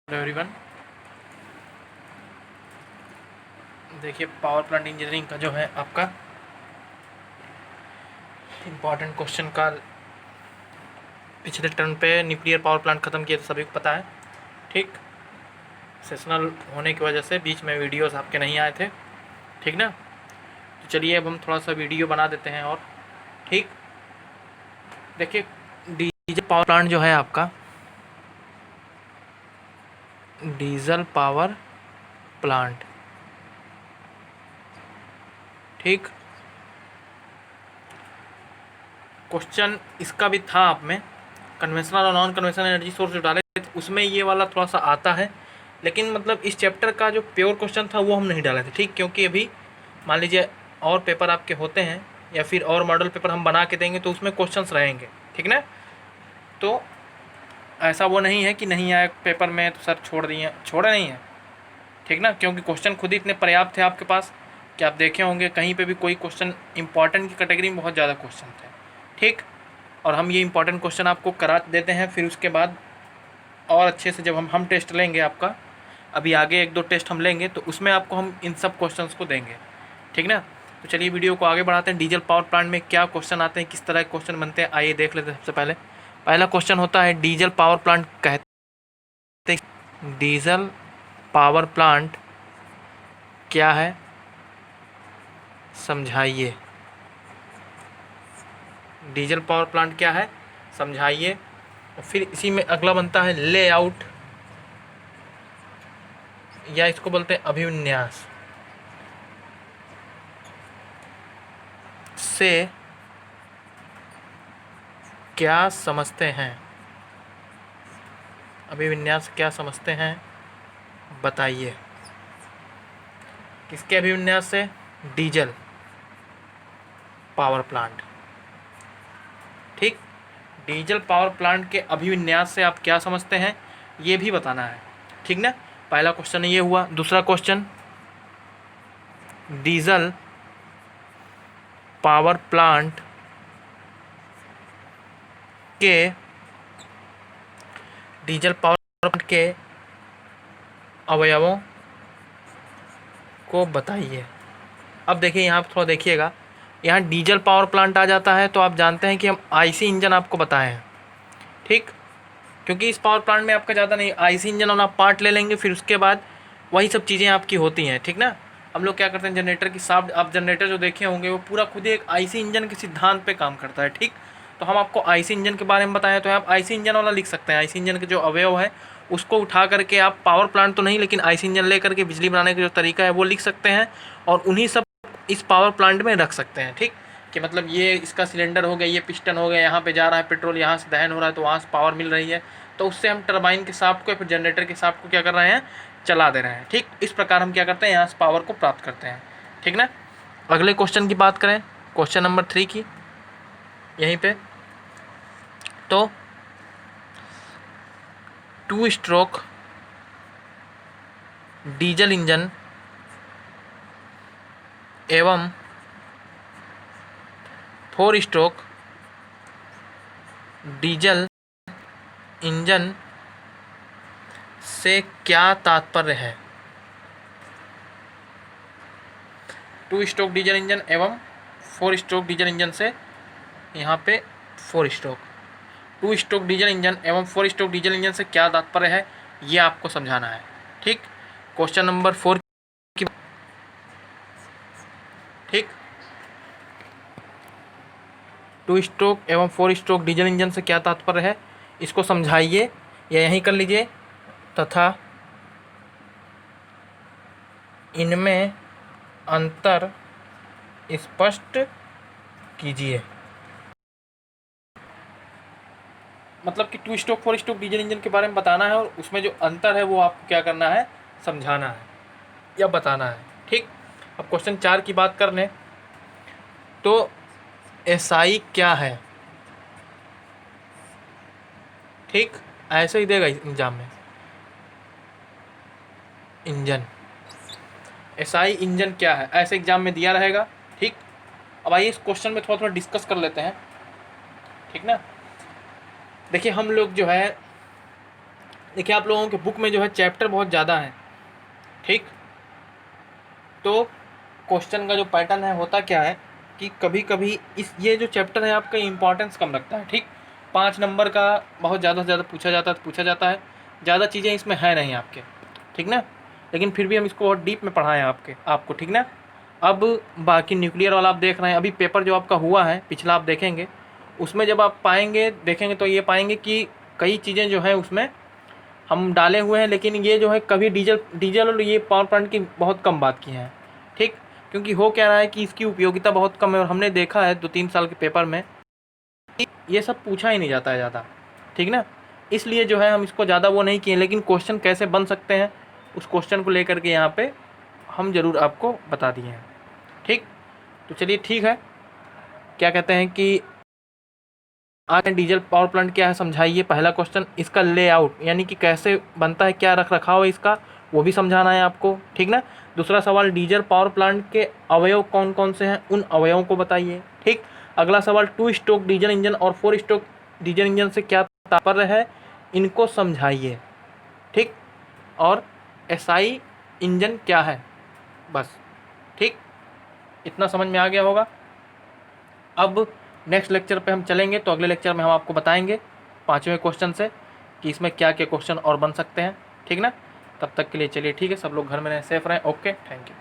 Hello everyone. देखिए, power plant engineering का जो है आपका इम्पॉर्टेंट क्वेश्चन का पिछले टर्म पे न्यूक्लियर पावर प्लांट ख़त्म किया था, सभी को पता है। ठीक, सेशनल होने की वजह से बीच में वीडियोस आपके नहीं आए थे। ठीक ना, तो चलिए अब हम थोड़ा सा वीडियो बना देते हैं। और ठीक, देखिए, डीजल पावर प्लांट जो है आपका, डीजल पावर प्लांट, ठीक, क्वेश्चन इसका भी था आप में, कन्वेंशनल और नॉन कन्वेंशनल एनर्जी सोर्स जो डाले थे उसमें ये वाला थोड़ा सा आता है, लेकिन मतलब इस चैप्टर का जो प्योर क्वेश्चन था वो हम नहीं डाले थे। ठीक, क्योंकि अभी मान लीजिए और पेपर आपके होते हैं या फिर और मॉडल पेपर हम बना के देंगे तो उसमें क्वेश्चंस रहेंगे। ठीक ना, तो ऐसा वो नहीं है कि नहीं आया पेपर में तो सर छोड़ दिए, छोड़े नहीं है। ठीक ना, क्योंकि क्वेश्चन खुद ही इतने पर्याप्त थे आपके पास कि आप देखे होंगे कहीं पे भी कोई क्वेश्चन इंपॉर्टेंट की कैटेगरी में बहुत ज़्यादा क्वेश्चन थे। ठीक, और हम ये इंपॉर्टेंट क्वेश्चन आपको करा देते हैं, फिर उसके बाद और अच्छे से जब हम टेस्ट लेंगे आपका, अभी आगे 1-2 टेस्ट हम लेंगे तो उसमें आपको हम इन सब क्वेश्चंस को देंगे। ठीक ना, तो चलिए वीडियो को आगे बढ़ाते हैं। डीजल पावर प्लांट में क्या क्वेश्चन आते हैं, किस तरह के क्वेश्चन बनते हैं, आइए देख लेते हैं। सबसे पहला क्वेश्चन होता है, डीजल पावर प्लांट कहते हैं, डीजल पावर प्लांट क्या है, समझाइए। डीजल पावर प्लांट क्या है, समझाइए। और फिर इसी में अगला बनता है लेआउट, या इसको बोलते हैं अभिविन्यास, से क्या समझते हैं, अभिविन्यास क्या समझते हैं, बताइए। किसके अभिविन्यास से, डीजल पावर प्लांट। ठीक, डीजल पावर प्लांट के अभिविन्यास से आप क्या समझते हैं ये भी बताना है। ठीक ना, पहला क्वेश्चन ये हुआ। दूसरा क्वेश्चन, डीजल पावर प्लांट के, डीजल पावर प्लांट के अवयवों को बताइए। अब देखिए यहाँ पर थोड़ा देखिएगा, यहाँ डीजल पावर प्लांट आ जाता है तो आप जानते हैं कि हम आईसी इंजन आपको बताए हैं। ठीक, क्योंकि इस पावर प्लांट में आपका ज़्यादा नहीं, आईसी इंजन और आप पार्ट ले लेंगे, फिर उसके बाद वही सब चीज़ें आपकी होती हैं। ठीक ना, हम लोग क्या करते हैं, जनरेटर की साफ्ट, आप जनरेटर जो देखे होंगे वो पूरा खुद ही एक आईसी इंजन के सिद्धांत पे काम करता है। ठीक, तो हम आपको आईसी इंजन के बारे में बताएं तो आप आईसी इंजन वाला लिख सकते हैं। आईसी इंजन के जो अवयव है उसको उठा करके आप पावर प्लांट तो नहीं, लेकिन आईसी इंजन ले करके बिजली बनाने का जो तरीका है वो लिख सकते हैं, और उन्हीं सब इस पावर प्लांट में रख सकते हैं। ठीक, कि मतलब ये इसका सिलेंडर हो गया, ये पिस्टन हो गया, यहाँ पे जा रहा है पेट्रोल, यहाँ से दहन हो रहा है तो वहाँ से पावर मिल रही है, तो उससे हम टरबाइन के शाफ्ट को या फिर जनरेटर के शाफ्ट को क्या कर रहे हैं, चला दे रहे हैं। ठीक, इस प्रकार हम क्या करते हैं, यहाँ से पावर को प्राप्त करते हैं। ठीक ना, अगले क्वेश्चन की बात करें, क्वेश्चन नंबर 3 की, यहीं पे तो 2 स्ट्रोक डीजल इंजन एवं 4 स्ट्रोक डीजल इंजन से क्या तात्पर्य है। 2 स्ट्रोक डीजल इंजन एवं 4 स्ट्रोक डीजल इंजन से, यहाँ पे 4 स्ट्रोक, 2 स्ट्रोक डीजल इंजन एवं 4 स्ट्रोक डीजल इंजन से क्या तात्पर्य है ये आपको समझाना है। ठीक, क्वेश्चन नंबर 4 की, ठीक, 2 स्ट्रोक एवं 4 स्ट्रोक डीजल इंजन से क्या तात्पर्य है, इसको समझाइए या यहीं कर लीजिए, तथा इनमें अंतर स्पष्ट कीजिए। मतलब कि 2 स्ट्रोक 4 स्ट्रोक डीजल इंजन के बारे में बताना है, और उसमें जो अंतर है वो आपको क्या करना है, समझाना है या बताना है। ठीक, अब क्वेश्चन 4 की बात कर लें तो एसआई क्या है। ठीक, ऐसे ही देगा एग्जाम में, इंजन, एसआई इंजन क्या है, ऐसे एग्जाम में दिया रहेगा। ठीक, अब आइए इस क्वेश्चन में थोड़ा थोड़ा डिस्कस कर लेते हैं। ठीक ना, देखिए हम लोग जो है देखिए आप लोगों के बुक में जो है चैप्टर बहुत ज़्यादा है, ठीक। तो क्वेश्चन का जो पैटर्न है होता क्या है कि कभी कभी ये जो चैप्टर है आपका इम्पोर्टेंस कम रखता है, ठीक। 5 नंबर का बहुत ज़्यादा से ज़्यादा पूछा जाता है तो पूछा जाता है, ज़्यादा चीज़ें इसमें है नहीं आपके, ठीक ना। लेकिन फिर भी हम इसको बहुत डीप में पढ़ाएं आपको, ठीक ना। अब बाकी न्यूक्लियर वाला आप देख रहे हैं, अभी पेपर जो आपका हुआ है पिछला आप देखेंगे, उसमें जब आप देखेंगे तो ये पाएंगे कि कई चीज़ें जो है उसमें हम डाले हुए हैं, लेकिन ये जो है कभी डीजल डीजल और ये पावर प्लांट की बहुत कम बात की है, ठीक। क्योंकि हो क्या रहा है कि इसकी उपयोगिता बहुत कम है और हमने देखा है 2-3 साल के पेपर में ये सब पूछा ही नहीं जाता है ज़्यादा, ठीक ना। इसलिए जो है हम इसको ज़्यादा वो नहीं किए, लेकिन क्वेश्चन कैसे बन सकते हैं उस क्वेश्चन को लेकर के यहाँ पे हम ज़रूर आपको बता दिए हैं, ठीक। तो चलिए ठीक है, क्या कहते हैं कि आज डीजल पावर प्लांट क्या है समझाइए। पहला क्वेश्चन इसका लेआउट यानी कि कैसे बनता है, क्या रख रखाव है इसका, वो भी समझाना है आपको, ठीक ना। दूसरा सवाल डीजल पावर प्लांट के अवयव कौन कौन से हैं, उन अवयवों को बताइए, ठीक। अगला सवाल 2 स्ट्रोक डीजल इंजन और 4 स्ट्रोक डीजल इंजन से क्या तात्पर्य है, इनको समझाइए, ठीक। और एसआई इंजन क्या है, बस, ठीक। इतना समझ में आ गया होगा। अब नेक्स्ट लेक्चर पे हम चलेंगे तो अगले लेक्चर में हम आपको बताएंगे 5वें क्वेश्चन से कि इसमें क्या क्या क्वेश्चन और बन सकते हैं, ठीक ना। तब तक के लिए चलिए ठीक है, सब लोग घर में रहें, सेफ रहें, ओके, थैंक यू।